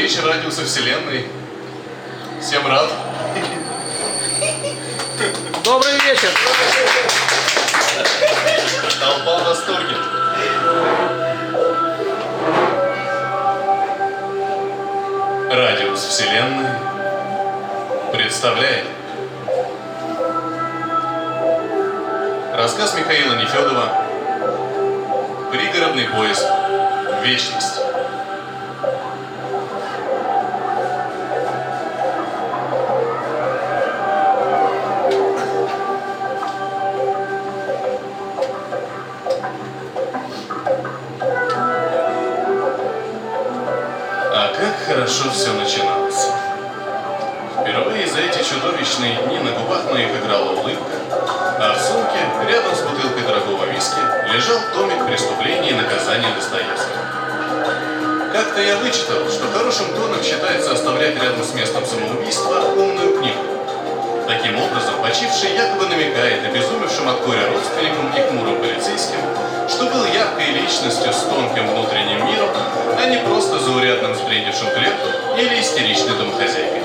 вечер радиуса Вселенной. Всем рад. Добрый вечер. Толпа в восторге. Радиус Вселенной представляет рассказ Михаила Нефедова «Пригородный поезд. Вечность». А как хорошо все начиналось. Впервые за эти чудовищные дни на губах моих играла улыбка, а в сумке, рядом с бутылкой дорогого виски, лежал томик «Преступление и наказание» Достоевского. Как-то я вычитал, что хорошим тоном считается оставлять рядом с местом самоубийства умную книгу. Таким образом, почивший якобы намекает обезумевшим от горя родственникам и хмурым полицейским, что был яркой личностью с тонким внутренним миром, а не просто заурядным сбрендившим клерком или истеричной домохозяйкой.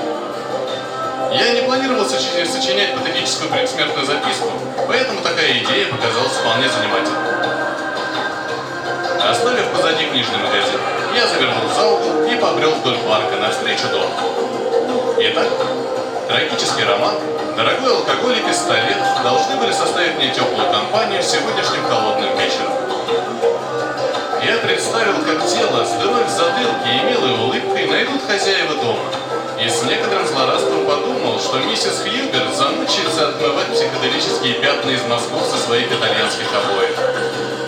Я не планировал сочинять патетическую предсмертную записку, поэтому такая идея показалась вполне занимательной. Оставив позади книжный магазин, я завернул за угол и побрел вдоль парка навстречу дому. Итак, трагический роман, дорогой алкоголь и пистолет должны были составить мне теплую компанию сегодняшним холодным вечером. Я представил, как тело с дырой в затылке и милой улыбкой найдут хозяева дома, и с некоторым злорадством подумал, что миссис Хьюбер замучается отмывать психоделические пятна из мозгов со своих итальянских обоев.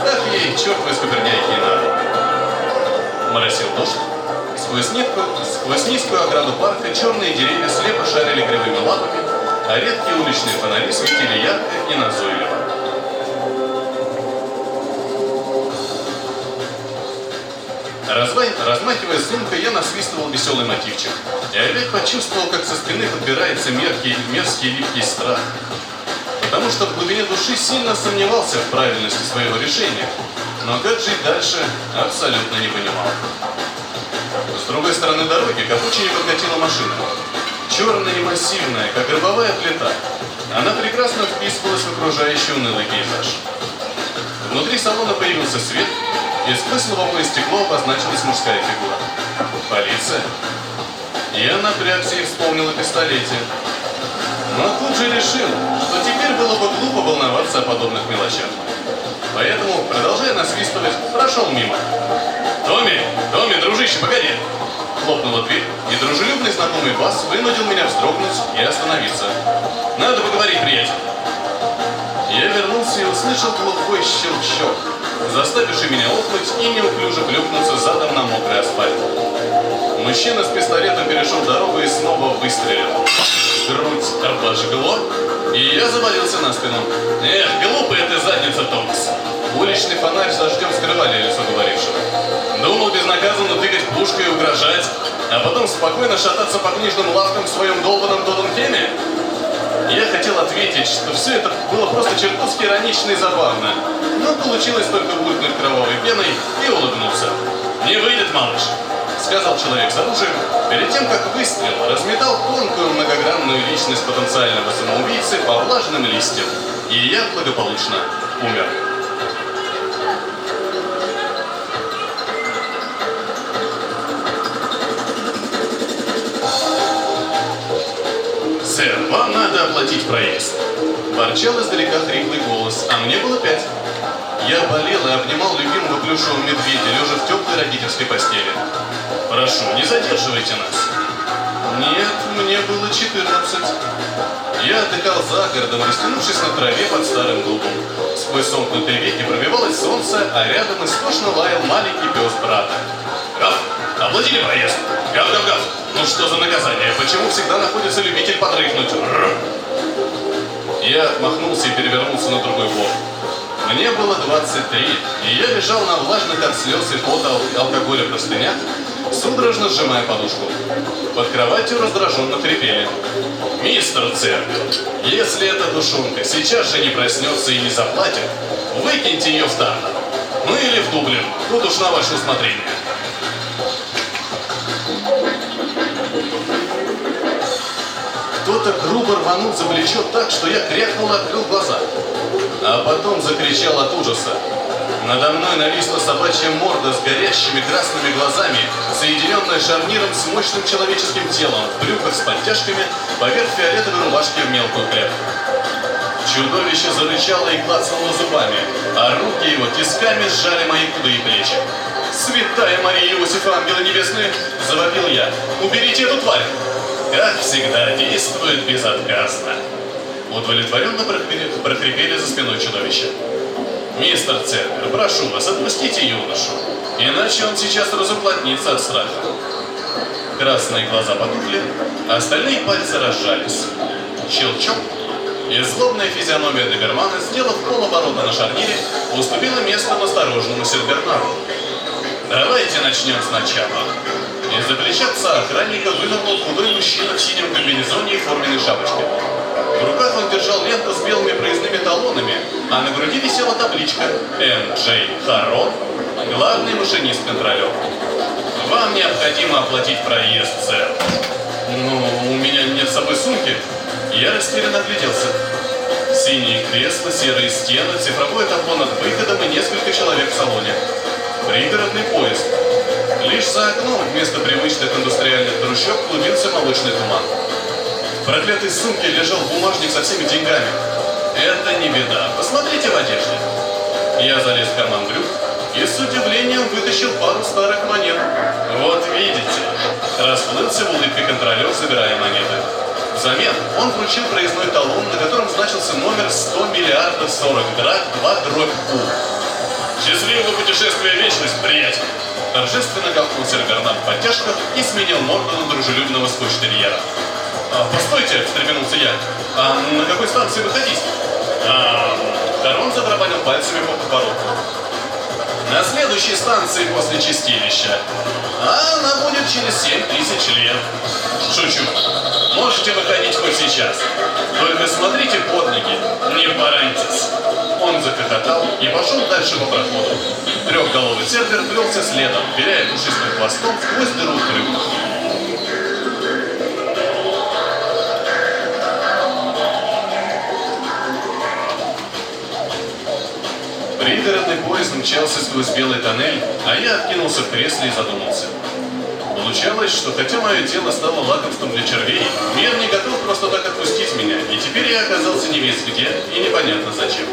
Так ей, черт выскоперняй, ей надо. Моросил дождь. Сквозь низкую ограду парка черные деревья слепо шарили кривыми лапами, а редкие уличные фонари светили ярко и назойливо. Размахивая сумкой, я насвистывал веселый мотивчик. И опять почувствовал, как со спины подбирается мерзкий липкий страх. Потому что в глубине души сильно сомневался в правильности своего решения. Но как жить дальше, абсолютно не понимал. С другой стороны дороги к обочине подкатила машина. Черная и массивная, как гробовая плита. Она прекрасно вписывалась в окружающий унылый пейзаж. Внутри салона появился свет, и сквозь лобовое стекло обозначилась мужская фигура. Полиция. Я напрягся и вспомнил о пистолете. Но тут же решил, что теперь было бы глупо волноваться о подобных мелочах. Поэтому, продолжая насвистывать, прошел мимо. «Томми, дружище, погоди!» Хлопнула дверь, и дружелюбный знакомый бас вынудил меня вздрогнуть и остановиться. «Надо поговорить, приятель!» Я вернулся и услышал глухой щелчок, заставивший меня охнуть и неуклюже плюхнуться задом на мокрый асфальт. Мужчина с пистолетом перешел дорогу и снова выстрелил. Грудь обожгло, и я завалился на спину. «Эх, глупая ты задница, Томас!» Уличный фонарь с дождем скрывали лицо говорившего. Думал безнаказанно тыкать пушкой и угрожать, а потом спокойно шататься по книжным лавкам в своем долбанном Тоттенхеме? Я хотел ответить, что все это было просто чертовски иронично и забавно, но получилось только булькнуть кровавой пеной и улыбнулся. «Не выйдет, малыш», — сказал человек с оружием, перед тем, как выстрел разметал тонкую многогранную личность потенциального самоубийцы по влажным листьям, и я благополучно умер. «Сэр, вам надо оплатить проезд», — ворчал издалека хриплый голос, а мне было 5. Я болел и обнимал любимого плюшевого медведя, лежа в теплой родительской постели. «Прошу, не задерживайте нас». «Нет, мне было 14. Я отдыхал за городом, растянувшись на траве под старым дубом. Сквозь сомкнутые веки пробивалось солнце, а рядом истошно лаял маленький пес брата. «Гав, оплатили проезд! Гав! Ну что за наказание? Почему всегда находится любитель подрыхнуть? Рррр!» Я отмахнулся и перевернулся на другой бок. Мне было 23, и я лежал на влажных от слез и пота алкоголя простынях, судорожно сжимая подушку. Под кроватью раздраженно хрипели. «Мистер Цербер, если эта душонка сейчас же не проснется и не заплатит, выкиньте ее в Тартар. Ну или в Дублин, тут уж на ваше усмотрение». кто-то грубо рванул за плечо так, что я крякнул и открыл глаза. А потом закричал от ужаса. Надо мной нависла собачья морда с горящими красными глазами, соединенная шарниром с мощным человеческим телом, в брюках с подтяжками, поверх фиолетовой рубашки в мелкую клетку. Чудовище зарычало и клацнуло зубами, а руки его тисками сжали мои худые плечи. «Святая Мария Иосифа, ангелы небесные!» – завопил я. «Уберите эту тварь!» Как всегда, действует безотказно. Удовлетворенно прохрипели за спиной чудовища. «Мистер Цербер, прошу вас, отпустите юношу, иначе он сейчас разуплотнится от страха». Красные глаза потухли, а остальные пальцы разжались. Щелчок, и злобная физиономия добермана, сделав полоборота на шарнире, уступила место настороженному Сенбернару. «Давайте начнем сначала». Из-за плеча пса охранника вынырнул худой мужчина в синем комбинезоне и форменной шапочке. В руках он держал ленту с белыми проездными талонами, а на груди висела табличка «М.Дж. Харон, главный машинист-контролер». «Вам необходимо оплатить проезд, сэр». «Ну, у меня нет с собой сумки». Я растерянно огляделся. Синие кресла, серые стены, цифровое табло над выходом и несколько человек в салоне. Пригородный поезд. Лишь за окном вместо привычных индустриальных трущоб клубился молочный туман. В проклятой сумке лежал бумажник со всеми деньгами. Это не беда. Посмотрите в одежде. Я залез в карман брюк и с удивлением вытащил пару старых монет. Вот видите. Расплылся в улыбке контролер, собирая монеты. Взамен он вручил проездной талон, на котором значился номер 100 миллиардов 40 драк 2/У. «Счастливого путешествия в вечность, приятель!» Торжественно гавкнул Сенбернар в подтяжках и сменил морду на дружелюбного скотч-терьера. «Постойте!» – встрепенулся я. «А на какой станции выходить?» Харон забарабанил пальцами по подбородку. «На следующей станции после чистилища. А она будет через 7000 лет». «Шучу. Можете выходить хоть сейчас. Только смотрите под ноги, не пораньтесь». Он захохотал и пошел дальше по проходу. Трехголовый Цербер плелся следом, виляя пушистым хвостом сквозь дыру в брюках. Пригородный поезд мчался сквозь белый тоннель, а я откинулся в кресле и задумался. Получалось, что хотя мое тело стало лакомством для червей, мир не готов просто так отпустить меня, и теперь я оказался не весь где и непонятно зачем.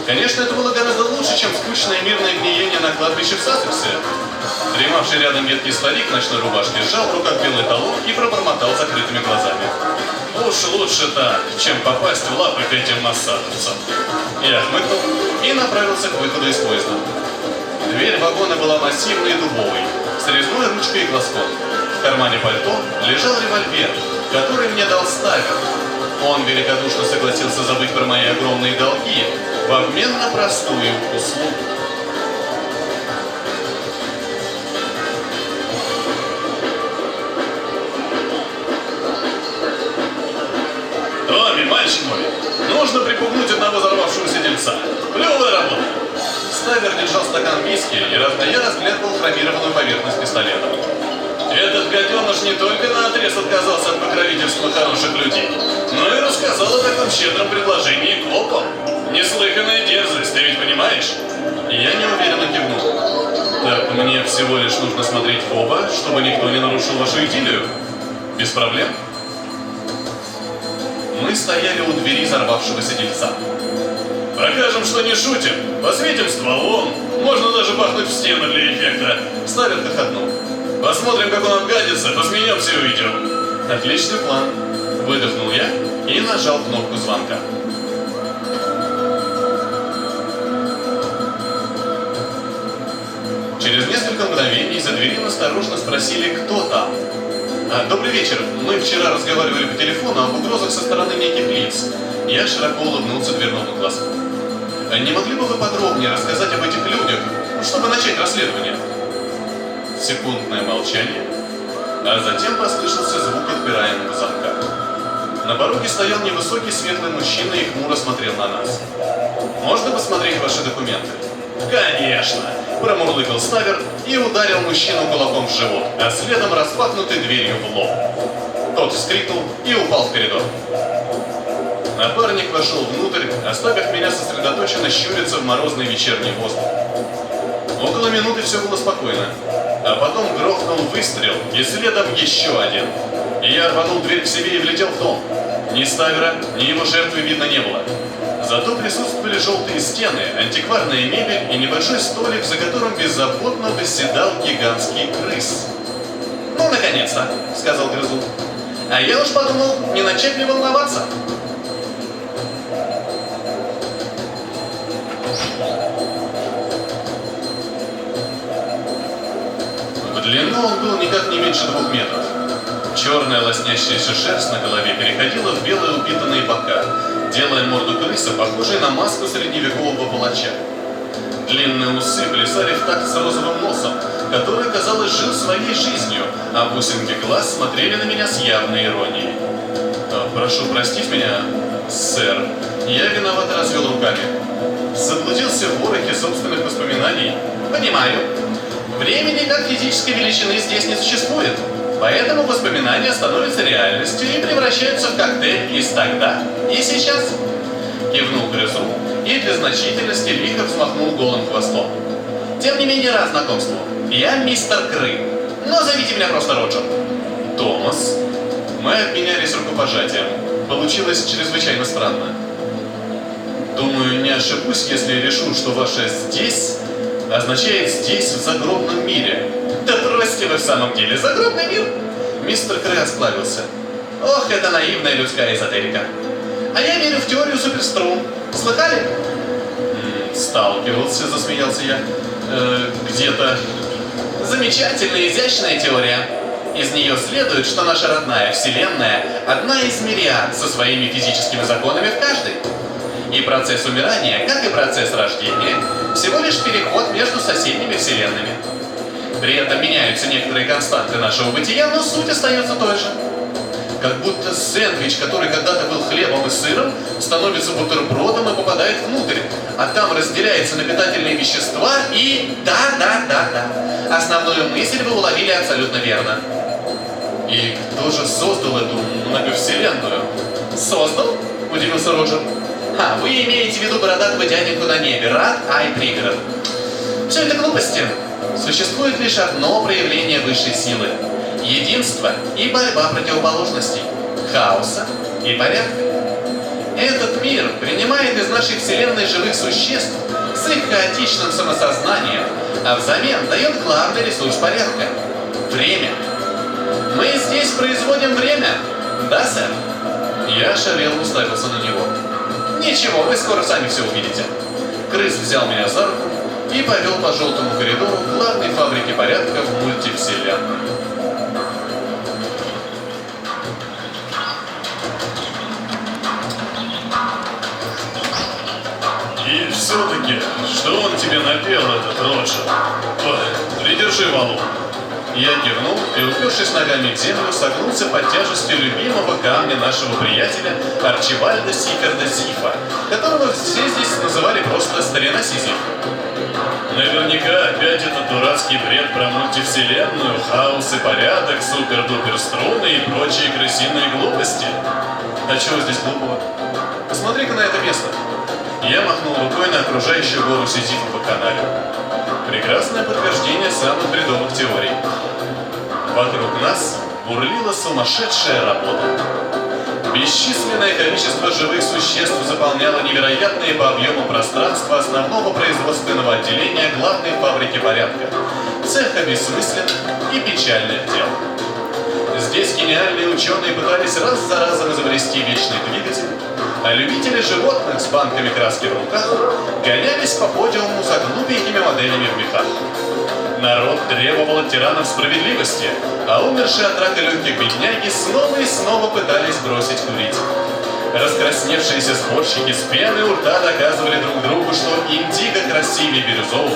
Конечно, это было гораздо лучше, чем скучное мирное гниение на кладбище в Сассексе. Дремавший рядом едкий старик в ночной рубашке сжал в руках белый талон и пробормотал закрытыми глазами. «Уж лучше так, чем попасть в лапы к этим массадовцам». Я хмыкнул и направился к выходу из поезда. Дверь вагона была массивной и дубовой, с резной ручкой и глазком. В кармане пальто лежал револьвер, который мне дал Ставер. Он великодушно согласился забыть про мои огромные долги в обмен на простую услугу. «Томми, мальчик мой, нужно припугнуть одного взорвавшегося дельца. Плевая работа!» Ставер держал стакан виски, и я разглядывал хромированную поверхность пистолета. «Этот гаденыш не только наотрез отказался от покровительства хороших людей, но и рассказал о таком щедром предложении копам. Неслыханная дерзость, ты ведь понимаешь?» Я неуверенно кивнул. «Так мне всего лишь нужно смотреть в оба, чтобы никто не нарушил вашу идиллию?» «Без проблем». Мы стояли у двери взорвавшегося дельца. «Покажем, что не шутим, посветим стволом, можно даже бахнуть в стену для эффекта». Ставер хохотнул. «Посмотрим, как он обгадится, посмеемся и уйдем». «Отличный план», — выдохнул я и нажал кнопку звонка. Через несколько мгновений за дверью осторожно спросили, кто там. «Добрый вечер. Мы вчера разговаривали по телефону об угрозах со стороны неких лиц». Я широко улыбнулся дверному глазку. «Не могли бы вы подробнее рассказать об этих людях, чтобы начать расследование?» Секундное молчание, а затем послышался звук отпираемого замка. На пороге стоял невысокий светлый мужчина и хмуро смотрел на нас. «Можно посмотреть ваши документы?» «Конечно!» – промурлыкал Ставер и ударил мужчину кулаком в живот, а следом распахнутой дверью в лоб. Тот вскрикнул и упал в коридор. Напарник вошел внутрь, оставив меня сосредоточенно щуриться в морозный вечерний воздух. Около минуты все было спокойно, а потом грохнул выстрел, и следом еще один. И я рванул дверь к себе и влетел в дом. Ни Ставера, ни его жертвы видно не было. Зато присутствовали желтые стены, антикварная мебель и небольшой столик, за которым беззаботно восседал гигантский крыс. «Ну, наконец-то!» — сказал грызун. «А я уж подумал, не начать ли волноваться?» В длину он был никак не меньше 2 метров. Черная лоснящаяся шерсть на голове переходила в белые упитанные бока, делая морду крысы похожей на маску средневекового палача. Длинные усы плясали в такт с розовым носом, который, казалось, жил своей жизнью, а бусинки глаз смотрели на меня с явной иронией. «Прошу простить меня, сэр». Я виновато развел руками. Заблудился в ворохе собственных воспоминаний. «Понимаю. Времени как физической величины здесь не существует, поэтому воспоминания становятся реальностью и превращаются в коктейль из тогда и сейчас». Кивнул грызун и для значительности лихо взмахнул голым хвостом. «Тем не менее, рад знакомству. Я мистер Кры, но зовите меня просто Роджер». «Томас». Мы обменялись рукопожатием. Получилось чрезвычайно странно. Думаю, не ошибусь, если решу, что ваше «здесь» означает «здесь, в загробном мире». Да бросьте вы в самом деле, загробный мир? Мистер Кры осклабился. Ох, это наивная людская эзотерика. А я верю в теорию суперструн. Слыхали? Сталкивался, засмеялся я. Где-то. Замечательная, изящная теория. Из нее следует, что наша родная Вселенная одна из мириад со своими физическими законами в каждой. И процесс умирания, как и процесс рождения, всего лишь переход между соседними вселенными. При этом меняются некоторые константы нашего бытия, но суть остается той же. Как будто сэндвич, который когда-то был хлебом и сыром, становится бутербродом и попадает внутрь, а там разделяется на питательные вещества и... Да. Основную мысль вы уловили абсолютно верно. И кто же создал эту многовселенную? Создал? Удивился Роджер. Вы имеете в виду бородатого дяденьку на небе, Рад Ай Пригород. Все это глупости. Существует лишь одно проявление высшей силы. Единство и борьба противоположностей. Хаоса и порядка. Этот мир принимает из нашей вселенной живых существ с их хаотичным самосознанием, а взамен дает главный ресурс порядка – время. Мы здесь производим время, да, сэр? Я ошалел, уставился на него. Ничего, вы скоро сами все увидите. Крыс взял меня за руку и повел по желтому коридору главной фабрики порядка в мультивселенной. И все-таки, что он тебе напел, этот Роджер? Придержи валу. Я кивнул и, упершись ногами в землю, согнулся под тяжестью любимого камня нашего приятеля Арчибальда Сиферда Зифа, которого все здесь называли просто Старина Сизиф. Наверняка опять этот дурацкий бред про мультивселенную, хаос и порядок, супер-дупер струны и прочие крысиные глупости. А чего здесь глупого? Посмотри-ка на это место. Я махнул рукой на окружающую гору Сизифа по канале. Прекрасное подтверждение самых бредовых теорий. Вокруг нас бурлила сумасшедшая работа. Бесчисленное количество живых существ заполняло невероятные по объему пространства основного производственного отделения главной фабрики порядка, цеха бессмысленных и печальных дел. Здесь гениальные ученые пытались раз за разом изобрести вечный двигатель, а любители животных с банками краски в руках гонялись по подиуму за глупенькими моделями в мехах. Народ требовал от тиранов справедливости, а умершие от рака легких бедняги снова и снова пытались бросить курить. Раскрасневшиеся спорщики с пеной у рта доказывали друг другу, что индиго красивее бирюзового,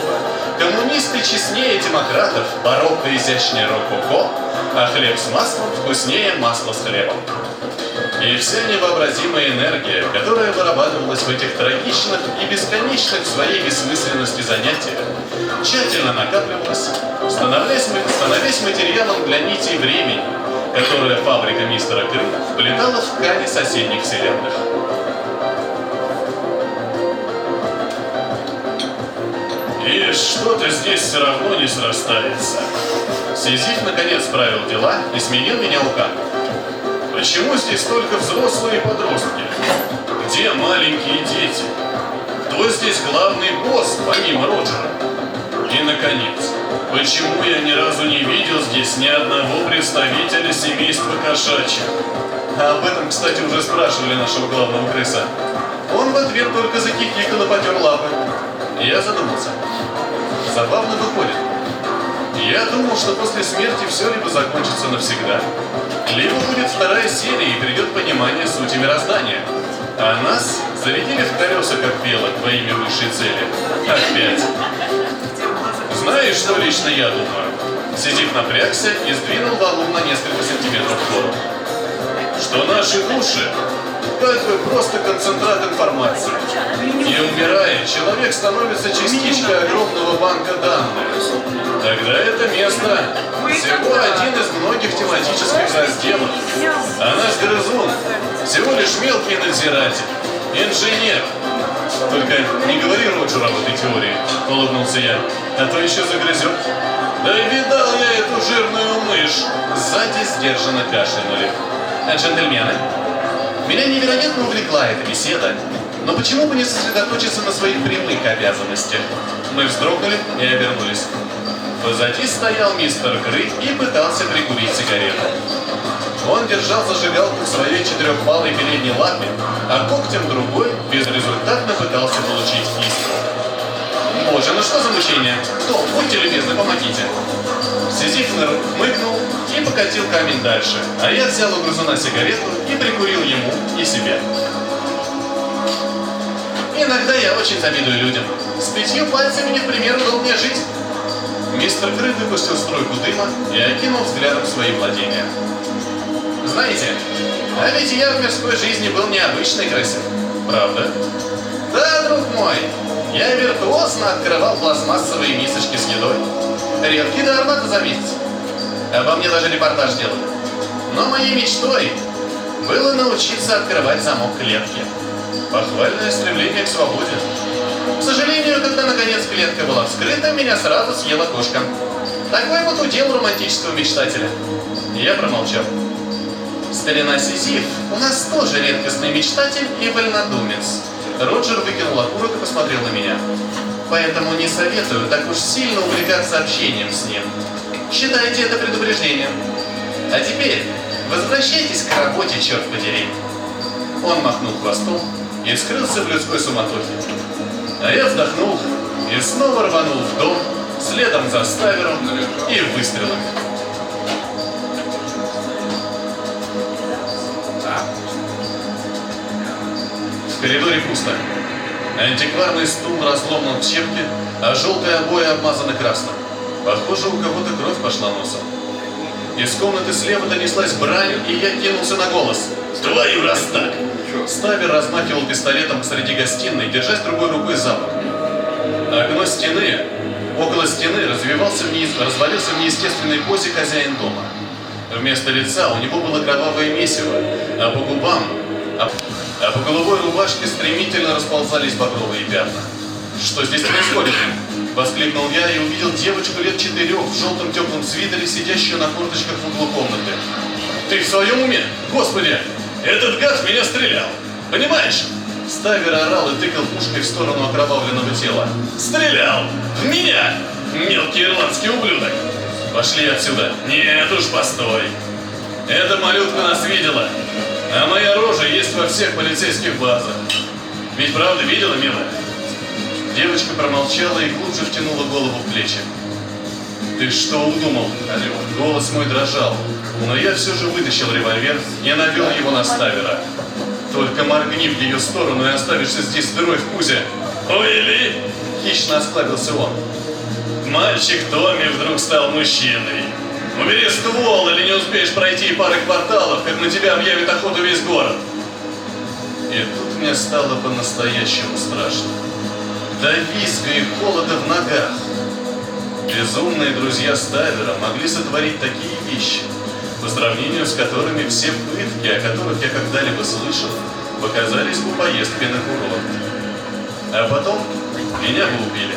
коммунисты честнее демократов, барокко изящнее рококо, а хлеб с маслом вкуснее масла с хлебом. И вся невообразимая энергия, которая вырабатывалась в этих трагичных и бесконечных в своей бессмысленности занятиях, тщательно накапливалась, становясь материалом для нитей времени, которое фабрика мистера Кры вплетала в ткани соседних вселенных. И что-то здесь все равно не срастается. Сизиф наконец справил дела и сменил меня уками. Почему здесь только взрослые подростки? Где маленькие дети? Кто здесь главный босс, помимо Роджера? И, наконец, почему я ни разу не видел здесь ни одного представителя семейства кошачьих? А об этом, кстати, уже спрашивали нашего главного крыса. Он в ответ только захихикал и потер лапы. Я задумался. Забавно выходит. Я думал, что после смерти все либо закончится навсегда, либо будет вторая серия и придет понимание сути мироздания. А нас зарядили в колеса, как белок, во имя высшей цели. Опять. Знаешь, что лично я думаю? Сизиф напрягся и сдвинул валун на несколько сантиметров вгору. Что наши души как бы просто концентрат информации. И умирая, человек становится частичкой огромного банка данных. Тогда это место всего один из многих тематических разделов. А наш грызун всего лишь мелкий надзиратель, инженер. Только не говори Роджеру об этой теории, улыбнулся я, а то еще загрызет. Да видал я эту жирную мышь. Сзади сдержанно кашлянули. Джентльмены, меня невероятно увлекла эта беседа, но почему бы не сосредоточиться на своих прямых обязанностях? Мы вздрогнули и обернулись. Позади стоял мистер Кры и пытался прикурить сигарету. Он держал зажигалку в своей четырехпалой передней лапе, а когтем другой безрезультатно пытался получить искру. Боже, ну что за мучение? Кто? Будьте любезны, помогите. Сизиф хмыкнул и покатил камень дальше, а я взял у грызуна сигарету и прикурил ему и себе. Иногда я очень завидую людям. С 5 пальцами не в пример удобнее жить. Мистер Кры выпустил струйку дыма и окинул взглядом свои владения. Знаете, а ведь я в мирской жизни был необычной крысой. Правда? Да, друг мой, я виртуозно открывал пластмассовые мисочки с едой. Редкий дар, надо заметить. Обо мне даже репортаж делали. Но моей мечтой было научиться открывать замок клетки. Похвальное стремление к свободе. К сожалению, когда наконец клетка была вскрыта, меня сразу съела кошка. Такой вот удел романтического мечтателя. Я промолчал. Старина Сизиф у нас тоже редкостный мечтатель и вольнодумец. Роджер выкинул окурок и посмотрел на меня. Поэтому не советую так уж сильно увлекаться общением с ним. Считайте это предупреждением. А теперь возвращайтесь к работе, черт подери. Он махнул хвостом и скрылся в людской суматохе. А я вздохнул и снова рванул в дом, следом за Ставером и выстрелом. В коридоре пусто. Антикварный стул разломан в щепки, а желтые обои обмазаны красным. Похоже, у кого-то кровь пошла носом. Из комнаты слева донеслась брань, и я кинулся на голос. «Твою раз так!» Ставер размахивал пистолетом посреди гостиной, держась другой рукой за бок. Окно стены, около стены развалился в неестественной позе хозяин дома. Вместо лица у него было кровавое месиво, а по губам, а по голубой рубашке стремительно расползались багровые пятна. «Что здесь происходит?» — воскликнул я и увидел девочку лет 4 в желтом теплом свитере, сидящую на корточках в углу комнаты. «Ты в своем уме? Господи! Этот гад в меня стрелял! Понимаешь?» Ставер орал и тыкал пушкой в сторону окровавленного тела. «Стрелял! В меня! Мелкий ирландский ублюдок! Пошли отсюда! Нет уж, постой! Эта малютка нас видела, а моя рожа есть во всех полицейских базах. Ведь правда видела, милая?» Девочка промолчала и глубже втянула голову в плечи. «Ты что удумал?» Голос мой дрожал, но я все же вытащил револьвер и навел его на Ставера. «Только моргни в ее сторону и оставишься здесь с дырой в пузе!» «Ой, Ли!» — хищно осклабился он. «Мальчик Томми вдруг стал мужчиной. Убери ствол, или не успеешь пройти пары кварталов, как на тебя объявит охоту весь город!» И тут мне стало по-настоящему страшно. До визга и холода в ногах. Безумные друзья Ставера могли сотворить такие вещи. по сравнению с которыми все пытки, о которых я когда-либо слышал, показались бы поездкой на курорт. А потом меня бы убили.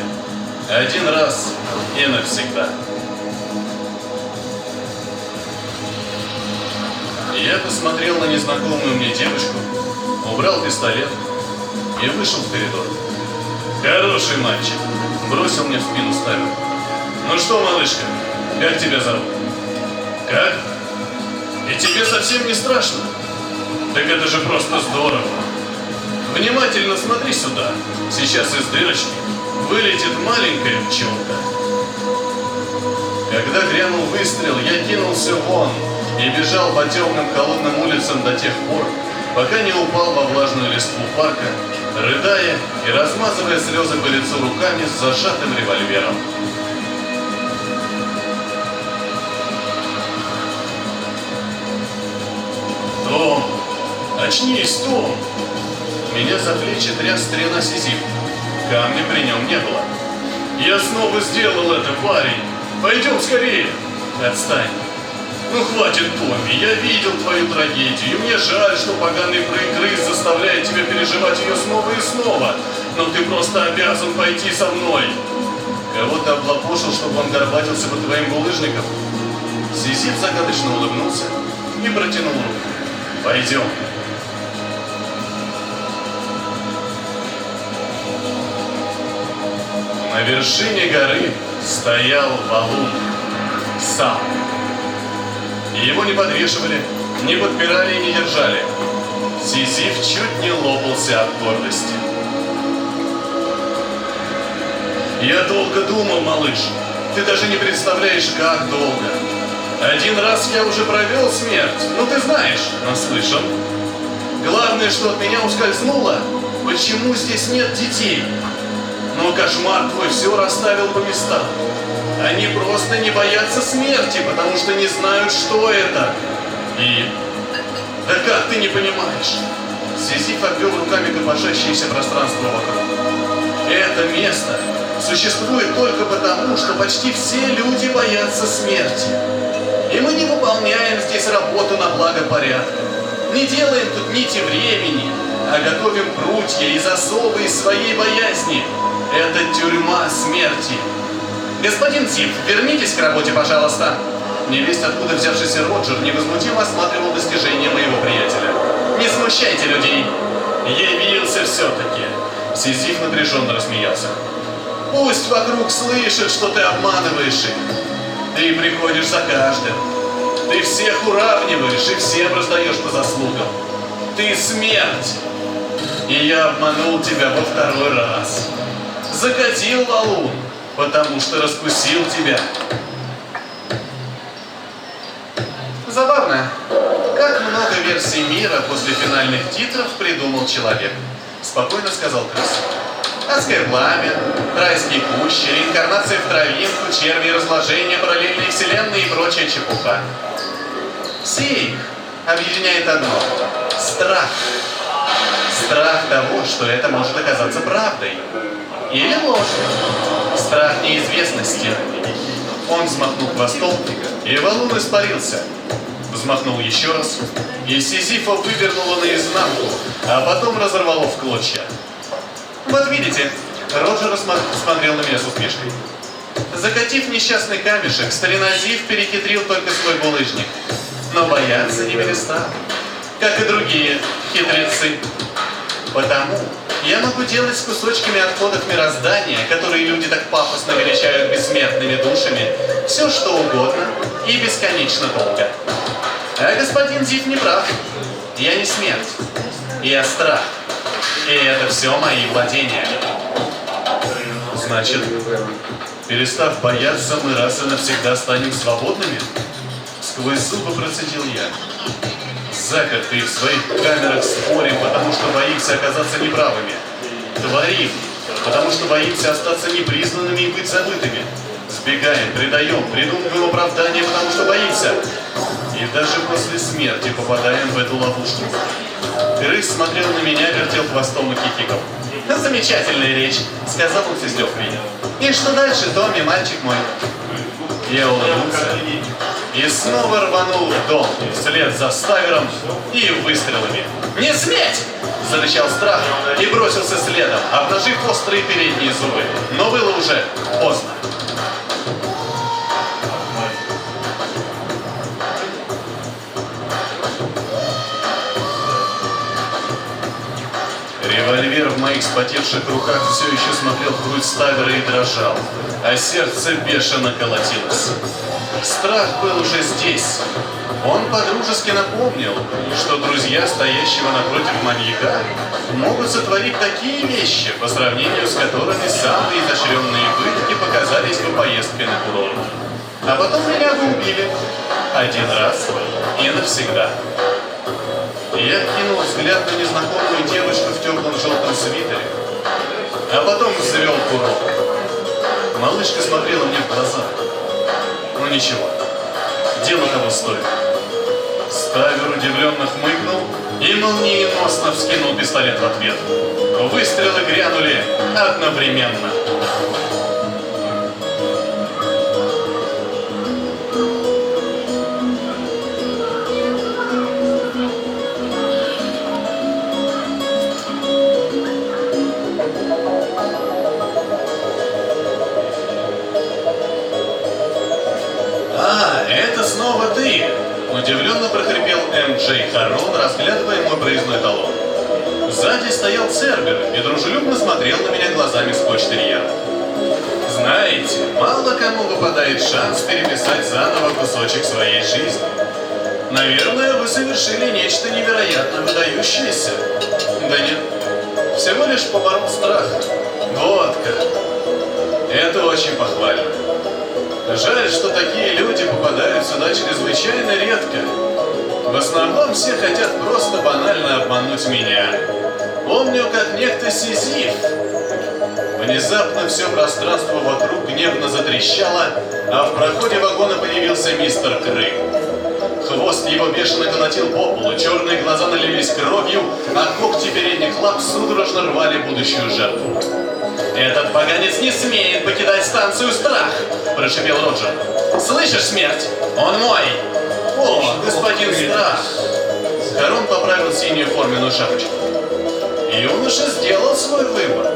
Один раз и навсегда. Я посмотрел на незнакомую мне девушку, убрал пистолет и вышел в коридор. «Хороший мальчик», — бросил мне в спину Ставер. «Ну что, малышка, как тебя зовут?» «Как? И тебе совсем не страшно?» «Так это же просто здорово. Внимательно смотри сюда. Сейчас из дырочки вылетит маленькая пчелка». Когда грянул выстрел, я кинулся вон и бежал по темным холодным улицам до тех пор, пока не упал во влажную листву парка, рыдая и размазывая слезы по лицу руками с зажатым револьвером. «Том! Очнись, Том!» Меня за плечи тряс старина Сизиф. Камня при нем не было. «Я снова сделал это, парень! Пойдем скорее!» «Отстань! Ну хватит, Томми, я видел твою трагедию, и мне жаль, что поганый крыс заставляет тебя переживать ее снова и снова, но ты просто обязан пойти со мной!» «Кого ты облапошил, чтобы он горбатился по твоим булыжникам?» Сизиф загадочно улыбнулся и протянул руку. «Пойдем!» На вершине горы стоял валун. Сам. Его не подвешивали, не подпирали и не держали. Сизиф чуть не лопался от гордости. «Я долго думал, малыш. Ты даже не представляешь, как долго. Один раз я уже провел смерть, ну ты знаешь, наслышан. Главное, что от меня ускользнуло, почему здесь нет детей. Но кошмар твой все расставил по местам. Они просто не боятся смерти, потому что не знают, что это. И... Да как ты не понимаешь?» Сизиф обвел руками копошащееся пространство вокруг. «Это место существует только потому, что почти все люди боятся смерти. И мы не выполняем здесь работу на благо порядка. Не делаем тут нити времени, а готовим прутья и засовы из своей боязни. Это тюрьма смерти. Господин Зиф, вернитесь к работе, пожалуйста». Невесть, откуда взявшийся Роджер, невозмутимо осматривал достижения моего приятеля. «Не смущайте людей!» «Явился все-таки!» Сизиф напряженно рассмеялся. «Пусть вокруг слышат, что ты обманываешь их. Ты приходишь за каждым. Ты всех уравниваешь и всем раздаешь по заслугам. Ты смерть! И я обманул тебя во второй раз. Закатил валун, потому что раскусил тебя». Забавно, как много версий мира после финальных титров придумал человек, спокойно сказал крыс. Адское пламя, райские кущи, реинкарнация в травинку, черви, разложение, параллельные вселенные и прочая чепуха. Все их объединяет одно – страх. Страх того, что это может оказаться правдой. Или ложью. Страх неизвестности. Он взмахнул хвостом, и валун испарился. Взмахнул еще раз, и Сизифа вывернуло наизнанку, а потом разорвало в клочья. «Вот видите», Роджер смотрел на меня с усмешкой. Закатив несчастный камешек, старина Зиф перехитрил только свой булыжник. Но бояться не перестал, как и другие хитрецы. Потому я могу делать с кусочками отходов мироздания, которые люди так пафосно величают бессмертными душами, все что угодно и бесконечно долго. А господин Зиф не прав. Я не смерть. Я страх. И это все мои владения. Значит, перестав бояться, мы раз и навсегда станем свободными? Сквозь зубы процедил я. Запертые в своих камерах спорим, потому что боимся оказаться неправыми. Творим, потому что боимся остаться непризнанными и быть забытыми. Сбегаем, предаем, придумываем оправдания, потому что боимся. И даже после смерти попадаем в эту ловушку. Крыс смотрел на меня, вертел хвостом и хихикал. «Замечательная речь», — сказал он с издевкой. «И что дальше, Томми, мальчик мой?» Я улыбнулся и снова рванул в дом вслед за Ставером и выстрелами. «Не сметь!» – зарычал Страх и бросился следом, обнажив острые передние зубы. Но было уже поздно. Револьвер в моих вспотевших руках все еще смотрел в грудь Ставера и дрожал, а сердце бешено колотилось. Страх был уже здесь. Он подружески напомнил, что друзья стоящего напротив маньяка могут сотворить такие вещи, по сравнению с которыми самые изощренные пытки показались бы поездкой на курорт. А потом меня бы убили. Один раз и навсегда. Я кинул взгляд на незнакомую девушку в теплом желтом свитере, а потом завел курок. Малышка смотрела мне в глаза. Ну ничего, дело того стоит. Ставер удивленно хмыкнул и молниеносно вскинул пистолет в ответ. Выстрелы грянули одновременно. «Это снова ты!» – удивленно прохрипел М.Джей Харрон, разглядывая мой проездной талон. Сзади стоял Цербер и дружелюбно смотрел на меня глазами скотч-терьера. Знаете, мало кому выпадает шанс переписать заново кусочек своей жизни. Наверное, вы совершили нечто невероятно выдающееся. Да нет, всего лишь поборол страх. Вот как. Это очень похвально. Жаль, что такие люди попадают сюда чрезвычайно редко. В основном все хотят просто банально обмануть меня. Помню, как некто Сизиф. Внезапно все пространство вокруг гневно затрещало, а в проходе вагона появился мистер Крым. Хвост его бешено колотил по полу, черные глаза налились кровью, а когти передних лап судорожно рвали будущую жертву. «Этот поганец не смеет покидать станцию Страх!» – прошипел Роджер. «Слышишь, смерть? Он мой!» «О, господин Страх!» Харрон поправил синюю форменную шапочку. «Юноша сделал свой выбор.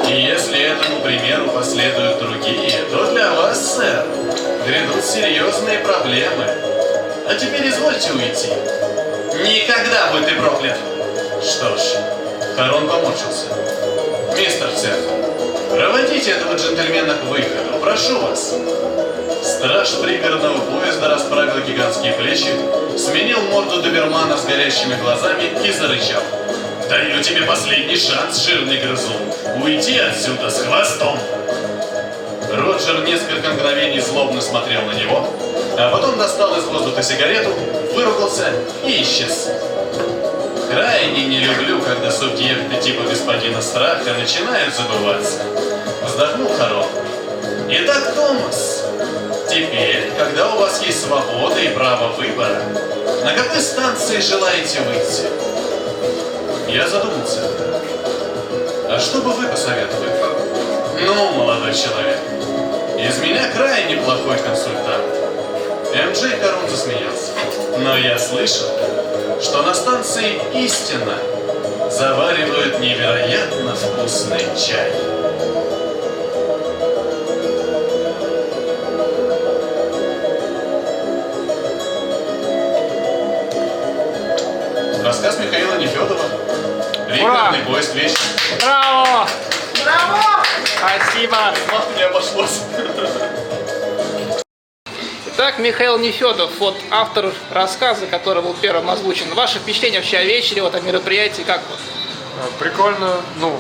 И если этому примеру последуют другие, то для вас, сэр, грядут серьезные проблемы. А теперь извольте уйти». «Никогда будь ты проклят!» Что ж, Харрон поморщился. «Мистер Цербер, проводите этого джентльмена к выходу, прошу вас». Страж пригородного поезда расправил гигантские плечи, сменил морду добермана с горящими глазами и зарычал. «Даю тебе последний шанс, жирный грызун, уйти отсюда с хвостом!» Роджер несколько мгновений злобно смотрел на него, а потом достал из воздуха сигарету, выругался и исчез. Крайне не люблю, когда субъекты типа господина Страха начинают забываться. Вздохнул Харрон. Итак, Томас, теперь, когда у вас есть свобода и право выбора, на какой станции желаете выйти? Я задумался. А что бы вы посоветовали? Ну, молодой человек, из меня крайне плохой консультант. М.Джей Харрон засмеялся. Но я слышал, что на станции Истина заваривают невероятно вкусный чай. Рассказ Михаила Нефедова. Пригородный поезд вещи. Браво! Браво! Спасибо! Не обошлось. Итак, Михаил Нефедов, вот автор рассказа, который был первым озвучен. Ваши впечатления вообще о вечере, вот о мероприятии, как вот? Прикольно, ну,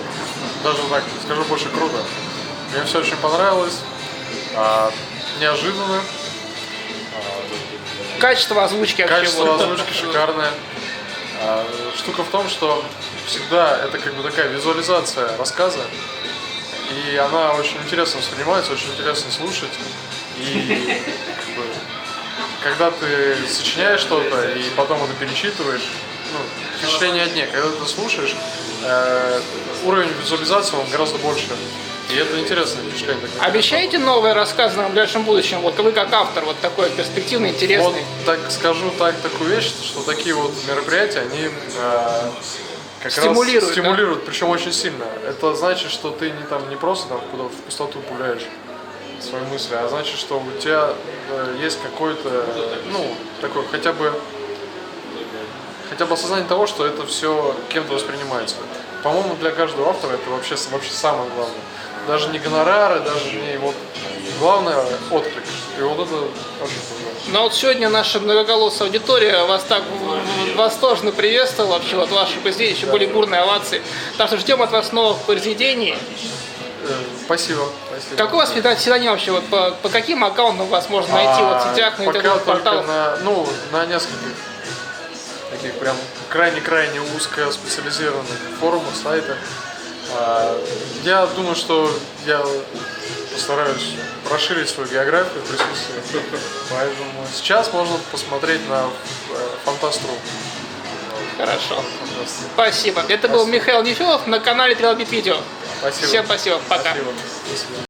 даже так скажу, больше круто. Мне все очень понравилось, неожиданно. Качество озвучки вообще. Качество озвучки шикарное. Штука в том, что всегда это как бы такая визуализация рассказа, и она очень интересно воспринимается, очень интересно слушать. И как бы, когда ты сочиняешь что-то и потом это перечитываешь, ну, впечатление одни. Когда ты слушаешь, уровень визуализации он гораздо больше. И это интересное впечатление. Обещаете новые рассказы на ближайшем будущем? Вот вы как автор, вот такой перспективный, Вот интересный. так скажу такую вещь, что такие вот мероприятия, они как Стимулируют, раз стимулируют, причем очень сильно. Это значит, что ты не просто там куда в пустоту пуляешь свои мысли, а значит, что у тебя есть какой-то, такой хотя бы осознание того, что это все кем-то воспринимается. По-моему, для каждого автора это вообще самое главное. Даже не гонорары, даже не вот главное отклик. И вот это очень круто. Но вот сегодня наша многоголосая аудитория вас так восторженно приветствовала, вообще вот ваши произведения, еще более бурные овации. Так что ждем от вас новых произведений. Спасибо. Какой у вас псевдоним вообще? Вот по каким аккаунтам вас можно найти вот в сетях, на пока интернет-порталах? только на нескольких таких прям крайне-крайне узко специализированных форумах, сайтах. Я думаю, что я постараюсь расширить свою географию присутствия. Поэтому сейчас можно посмотреть на Фантаст.ру. Хорошо. Спасибо. Это был Михаил Нефедов на канале Трилбит Видео. Спасибо. Всем спасибо. Пока. Спасибо. До свидания.